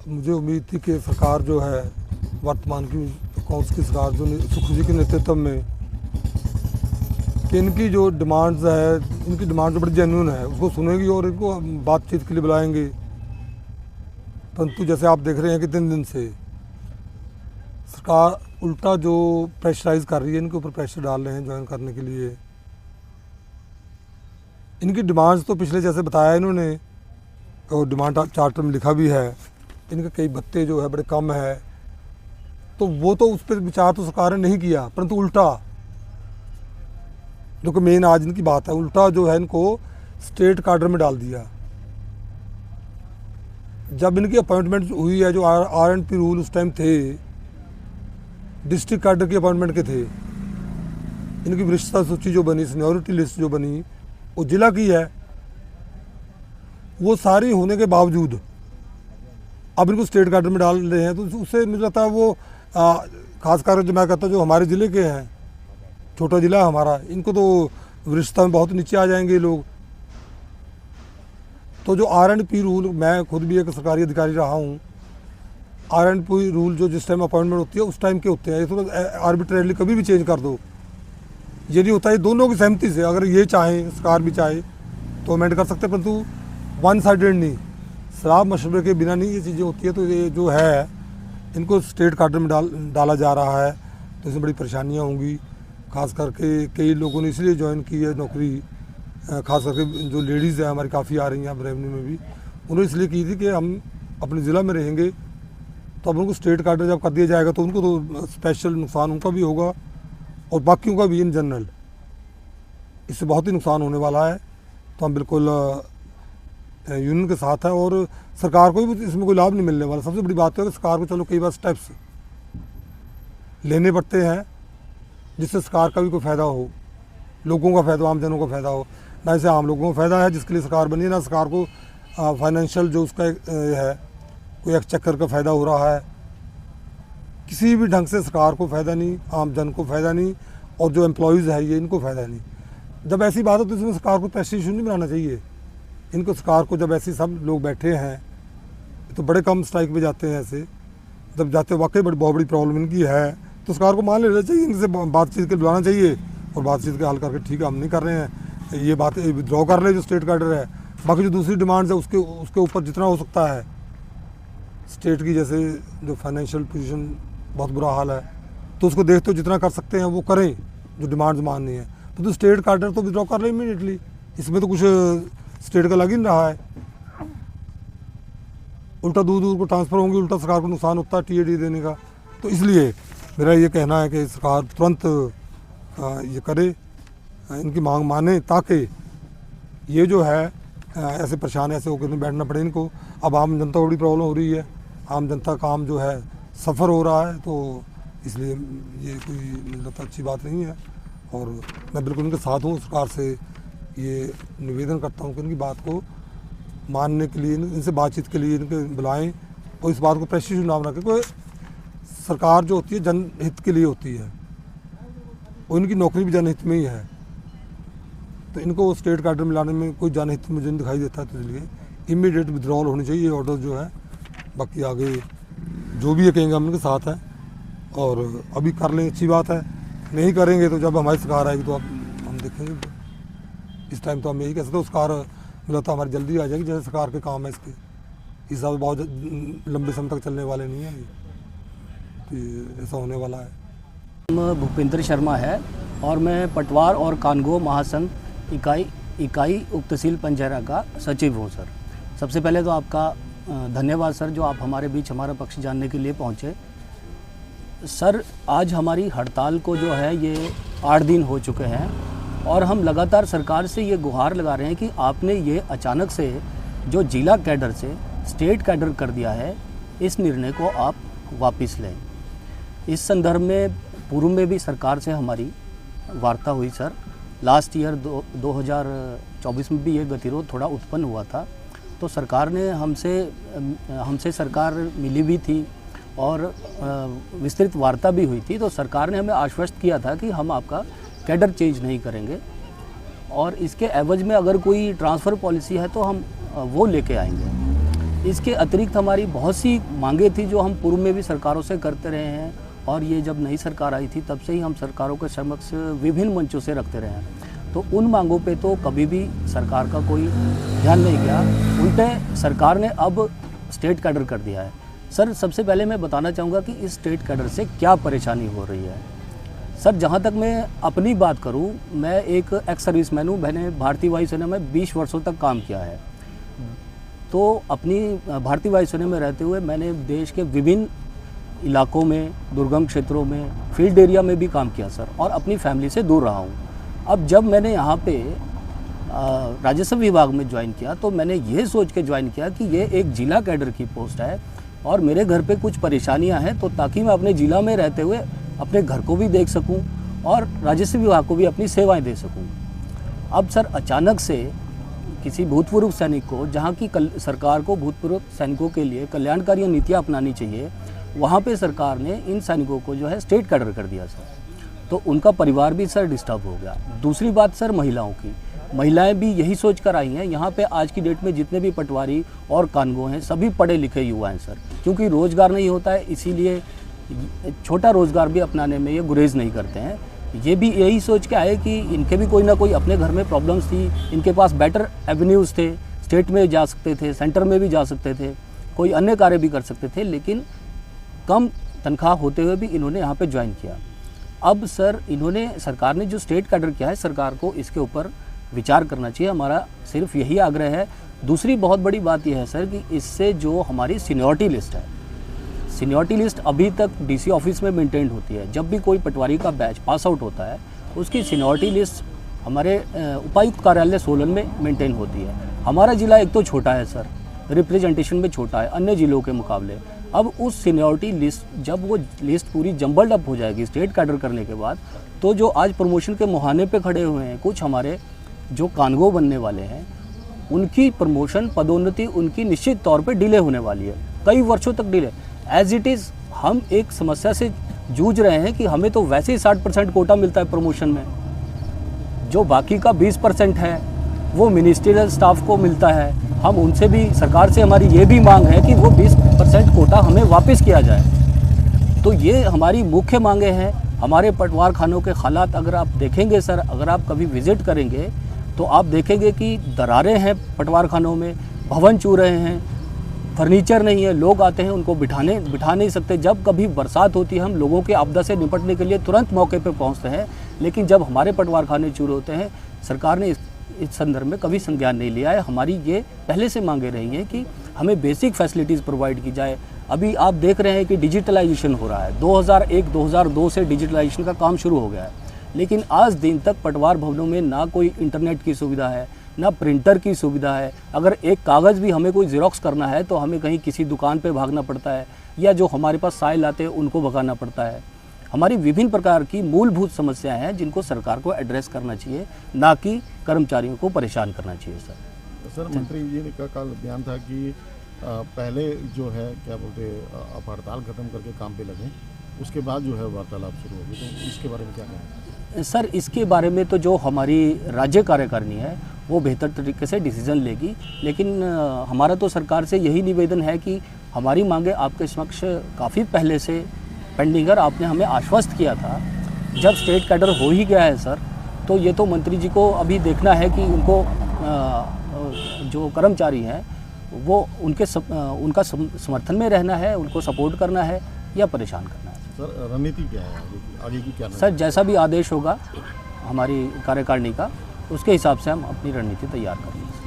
मुझे उम्मीद थी कि सरकार जो है वर्तमान की कांग्रेस की सरकार जो सुखू जी के नेतृत्व में कि इनकी जो डिमांड्स है, इनकी डिमांड बड़ी जेन्युइन है, उसको सुनेगी और इनको बातचीत के लिए बुलाएंगे। परंतु जैसे आप देख रहे हैं कि 3 दिन से सरकार उल्टा जो प्रेशराइज कर रही है, इनके ऊपर प्रेशर डाल रहे हैं ज्वाइन करने के लिए। इनकी डिमांड्स तो पिछले जैसे बताया इन्होंने, और डिमांड चार्टर में लिखा भी है, इनके कई भत्ते जो है बड़े कम है, तो वो तो उस पर विचार तो सरकार ने नहीं किया, परंतु उल्टा जो कि मेन आज इनकी बात है, उल्टा जो है इनको स्टेट कार्डर में डाल दिया। जब इनकी अपॉइंटमेंट हुई है, जो R&P रूल उस टाइम थे डिस्ट्रिक्ट कार्डर की अपॉइंटमेंट के थे, इनकी वरिष्ठता सूची जो बनी, सीनियरिटी लिस्ट जो बनी, वो जिला की है। वो सारी होने के बावजूद अब इनको स्टेट कार्डर में डाल रहे हैं, तो उससे मुझे लगता है वो खासकर जो मैं कहता हूँ जो हमारे ज़िले के हैं, छोटा ज़िला है हमारा, इनको तो वरिष्ठता में बहुत नीचे आ जाएंगे लोग। तो जो R&P रूल, मैं खुद भी एक सरकारी अधिकारी रहा हूँ, R&P रूल जो जिस टाइम अपॉइंटमेंट होती है उस टाइम के होते हैं, ये तो आर्बिट्रेरली कभी भी चेंज कर दो, ये नहीं होता। ये दोनों की सहमति से, अगर ये चाहें, सरकार भी चाहे तो अमेंड कर सकते हैं, परंतु वन साइडेड नहीं, शराब मशवरे के बिना नहीं ये चीज़ें होती है। तो ये जो है इनको स्टेट कार्डर में डाला जा रहा है, तो इसमें बड़ी परेशानियाँ होंगी। खास करके कई लोगों ने इसलिए ज्वाइन की है नौकरी, खास करके जो लेडीज़ है हमारी काफ़ी आ रही हैं अब रेवेन्यू में भी, उन्होंने इसलिए की थी कि हम अपने ज़िला में रहेंगे, तो अब उनको स्टेट कार्डर जब कर दिया जाएगा तो उनको तो स्पेशल नुकसान उनका भी होगा और बाकियों का भी इन जनरल, इससे बहुत ही नुकसान होने वाला है। तो हम बिल्कुल यूनियन के साथ है और सरकार को भी इसमें कोई लाभ नहीं मिलने वाला। सबसे बड़ी बात है कि सरकार को चलो कई बार स्टेप्स लेने पड़ते हैं जिससे सरकार का भी कोई फ़ायदा हो, लोगों का फ़ायदा, आम जनों का फ़ायदा हो। ना इसे आम लोगों का फ़ायदा है जिसके लिए सरकार बनी है, ना सरकार को फाइनेंशियल जो उसका है कोई एक्सचेकर का फ़ायदा हो रहा है। किसी भी ढंग से सरकार को फ़ायदा नहीं, आम जन को फ़ायदा नहीं, और जो एम्प्लॉयज़ है ये इनको फ़ायदा नहीं। जब ऐसी बात हो तो इसमें सरकार को प्रेस्टीज इशू नहीं बनाना चाहिए। इनको सरकार को जब ऐसे सब लोग बैठे हैं तो बड़े कम स्ट्राइक पे जाते हैं, ऐसे जब जाते वाकई बहुत बड़ी प्रॉब्लम इनकी है तो सरकार को मान लेना चाहिए, इनसे बातचीत के बुलाना चाहिए और बातचीत के हल करके ठीक है हम नहीं कर रहे हैं, ये बात विड्रॉ कर ले जो स्टेट कार्डर है। बाकी जो दूसरी डिमांड्स है उसके ऊपर जितना हो सकता है स्टेट की, जैसे जो फाइनेंशियल पोजीशन बहुत बुरा हाल है, तो उसको देखते हो जितना कर सकते हैं वो करें, जो डिमांड्स माननी है। तो स्टेट कार्डर तो विड्रॉ कर ले इमीडिएटली, इसमें तो कुछ स्टेट का लग ही नहीं रहा है। उल्टा दूर दूर को ट्रांसफ़र होंगे, उल्टा सरकार को नुकसान होता है TAD देने का। तो इसलिए मेरा ये कहना है कि सरकार तुरंत ये करे, इनकी मांग माने, ताकि ये जो है ऐसे परेशान ऐसे होकर नहीं बैठना पड़े इनको। अब आम जनता को बड़ी प्रॉब्लम हो रही है, आम जनता का काम जो है सफ़र हो रहा है, तो इसलिए ये कोई मुझे लगता अच्छी बात नहीं है। और मैं बिल्कुल इनके साथ हूँ, सरकार से ये निवेदन करता हूँ कि इनकी बात को मानने के लिए, इनसे बातचीत के लिए इनके बुलाएं और इस बात को प्रेस्टीज नाम रखें। कोई सरकार जो होती है जनहित के लिए होती है और इनकी नौकरी भी जनहित में ही है, तो इनको स्टेट कार्डर में लाने में कोई जनहित मुझे नहीं दिखाई देता है। तो इसलिए इमीडिएट विड्रॉल होनी चाहिए ऑर्डर जो है। बाकी आगे जो भी ये कहेंगे हम उनके साथ हैं, और अभी कर लें अच्छी बात है, नहीं करेंगे तो जब हमारी सरकार आएगी तो अब हम देखेंगे। इस टाइम तो हम यही कह सकते हैं, सरकार मिला तो हमारी जल्दी आ जाएगी, जैसे सरकार के काम है इसके हिसाब से बहुत लंबे समय तक चलने वाले नहीं हैं, तो ऐसा होने वाला है। भूपेंद्र शर्मा है और मैं पटवार और कानगो महासंघ इकाई उप तहसील पंजहरा का सचिव हूँ सर। सबसे पहले तो आपका धन्यवाद सर, जो आप हमारे बीच हमारा पक्ष जानने के लिए पहुँचे। सर आज हमारी हड़ताल को जो है ये 8 दिन हो चुके हैं और हम लगातार सरकार से ये गुहार लगा रहे हैं कि आपने ये अचानक से जो जिला कैडर से स्टेट कैडर कर दिया है, इस निर्णय को आप वापस लें। इस संदर्भ में पूर्व में भी सरकार से हमारी वार्ता हुई सर। लास्ट ईयर 2024 में भी ये गतिरोध थोड़ा उत्पन्न हुआ था, तो सरकार ने हमसे सरकार मिली भी थी और विस्तृत वार्ता भी हुई थी। तो सरकार ने हमें आश्वस्त किया था कि हम आपका कैडर चेंज नहीं करेंगे और इसके एवज में अगर कोई ट्रांसफ़र पॉलिसी है तो हम वो लेके आएंगे। इसके अतिरिक्त हमारी बहुत सी मांगे थी जो हम पूर्व में भी सरकारों से करते रहे हैं, और ये जब नई सरकार आई थी तब से ही हम सरकारों के समक्ष विभिन्न मंचों से रखते रहे हैं। तो उन मांगों पे तो कभी भी सरकार का कोई ध्यान नहीं गया, उल्टे सरकार ने अब स्टेट कैडर कर दिया है। सर, सबसे पहले मैं बताना चाहूँगा कि इस स्टेट कैडर से क्या परेशानी हो रही है। सर, जहाँ तक मैं अपनी बात करूँ, मैं एक एक्स सर्विसमैन हूँ। मैंने भारतीय वायुसेना में 20 वर्षों तक काम किया है। तो अपनी भारतीय वायुसेना में रहते हुए मैंने देश के विभिन्न इलाकों में, दुर्गम क्षेत्रों में, फील्ड एरिया में भी काम किया सर, और अपनी फैमिली से दूर रहा हूँ। अब जब मैंने यहाँ पे राजस्व विभाग में ज्वाइन किया तो मैंने ये सोच के ज्वाइन किया कि ये एक जिला कैडर की पोस्ट है और मेरे घर पे कुछ परेशानियाँ हैं, तो ताकि मैं अपने ज़िला में रहते हुए अपने घर को भी देख सकूँ और राजस्व विभाग को भी अपनी सेवाएँ दे सकूँ। अब सर, अचानक से किसी भूतपूर्व सैनिक को, जहाँ की सरकार को भूतपूर्व सैनिकों के लिए कल्याणकारी नीतियाँ अपनानी चाहिए, वहाँ पे सरकार ने इन सैनिकों को जो है स्टेट कैडर कर दिया सर। तो उनका परिवार भी सर डिस्टर्ब हो गया। दूसरी बात सर, महिलाओं की, महिलाएं भी यही सोच कर आई हैं। यहाँ पे आज की डेट में जितने भी पटवारी और कानगो हैं सभी पढ़े लिखे युवा हैं सर, क्योंकि रोज़गार नहीं होता है, इसीलिए छोटा रोज़गार भी अपनाने में ये गुरेज नहीं करते हैं। ये भी यही सोच के आए कि इनके भी कोई ना कोई अपने घर में प्रॉब्लम्स थी, इनके पास बेटर एवेन्यूज़ थे, स्टेट में जा सकते थे, सेंटर में भी जा सकते थे, कोई अन्य कार्य भी कर सकते थे, लेकिन कम तनख्वाह होते हुए भी इन्होंने यहाँ पे ज्वाइन किया। अब सर, इन्होंने, सरकार ने जो स्टेट कैडर किया है, सरकार को इसके ऊपर विचार करना चाहिए। हमारा सिर्फ यही आग्रह है। दूसरी बहुत बड़ी बात यह है सर कि इससे जो हमारी सीनियरिटी लिस्ट है, सीनियरिटी लिस्ट अभी तक डीसी ऑफिस में मेंटेन होती है। जब भी कोई पटवारी का बैच पास आउट होता है, उसकी सीनियरिटी लिस्ट हमारे उपायुक्त कार्यालय सोलन में मेंटेन होती है। हमारा ज़िला एक तो छोटा है सर, रिप्रेजेंटेशन में छोटा है अन्य ज़िलों के मुकाबले। अब उस सीनियरिटी लिस्ट, जब वो लिस्ट पूरी जम्बल्ड अप हो जाएगी स्टेट कैडर करने के बाद, तो जो आज प्रमोशन के मुहाने पे खड़े हुए हैं कुछ हमारे जो कानगो बनने वाले हैं, उनकी प्रमोशन, पदोन्नति उनकी निश्चित तौर पे डिले होने वाली है, कई वर्षों तक डिले। एज इट इज़ हम एक समस्या से जूझ रहे हैं कि हमें तो वैसे ही 60% कोटा मिलता है प्रमोशन में, जो बाकी का 20% है वो मिनिस्ट्रियल स्टाफ को मिलता है। हम उनसे भी, सरकार से हमारी ये भी मांग है कि वो 20% कोटा हमें वापस किया जाए। तो ये हमारी मुख्य मांगे हैं। हमारे पटवार खानों के हालात अगर आप देखेंगे सर, अगर आप कभी विज़िट करेंगे तो आप देखेंगे कि दरारें हैं पटवार खानों में, भवन चू रहे हैं, फर्नीचर नहीं है, लोग आते हैं उनको बिठा नहीं सकते। जब कभी बरसात होती है, हम लोगों के आपदा से निपटने के लिए तुरंत मौके पर पहुँचते हैं, लेकिन जब हमारे पटवार खाने चूर होते हैं, सरकार ने इस संदर्भ में कभी संज्ञान नहीं लिया है। हमारी ये पहले से मांगे रही हैं कि हमें बेसिक फैसिलिटीज़ प्रोवाइड की जाए। अभी आप देख रहे हैं कि डिजिटलाइजेशन हो रहा है, 2001-2002 से डिजिटलाइजेशन का काम शुरू हो गया है, लेकिन आज दिन तक पटवार भवनों में ना कोई इंटरनेट की सुविधा है, ना प्रिंटर की सुविधा है। अगर एक कागज़ भी हमें कोई ज़ेरॉक्स करना है तो हमें कहीं किसी दुकान पे भागना पड़ता है, या जो हमारे पास साइल आते हैं उनको भगाना पड़ता है। हमारी विभिन्न प्रकार की मूलभूत समस्याएं हैं जिनको सरकार को एड्रेस करना चाहिए, ना कि कर्मचारियों को परेशान करना चाहिए सर। मंत्री जी का कल बयान था कि पहले जो है क्या बोलते आप हड़ताल खत्म करके काम पे लगे, उसके बाद जो है वार्तालाप शुरू होगी, तो इसके बारे में क्या कहें? सर, इसके बारे में तो जो हमारी राज्य कार्यकारिणी है वो बेहतर तरीके से डिसीजन लेगी, लेकिन हमारा तो सरकार से यही निवेदन है कि हमारी मांगे आपके समक्ष काफ़ी पहले से पेंडिंग है। आपने हमें आश्वस्त किया था, जब स्टेट कैडर हो ही गया है सर, तो ये तो मंत्री जी को अभी देखना है कि उनको जो कर्मचारी हैं वो उनका समर्थन में रहना है, उनको सपोर्ट करना है या परेशान करना है। सर, रणनीति क्या है आगे की क्या? सर, जैसा भी आदेश होगा हमारी कार्यकारिणी का, उसके हिसाब से हम अपनी रणनीति तैयार करेंगे।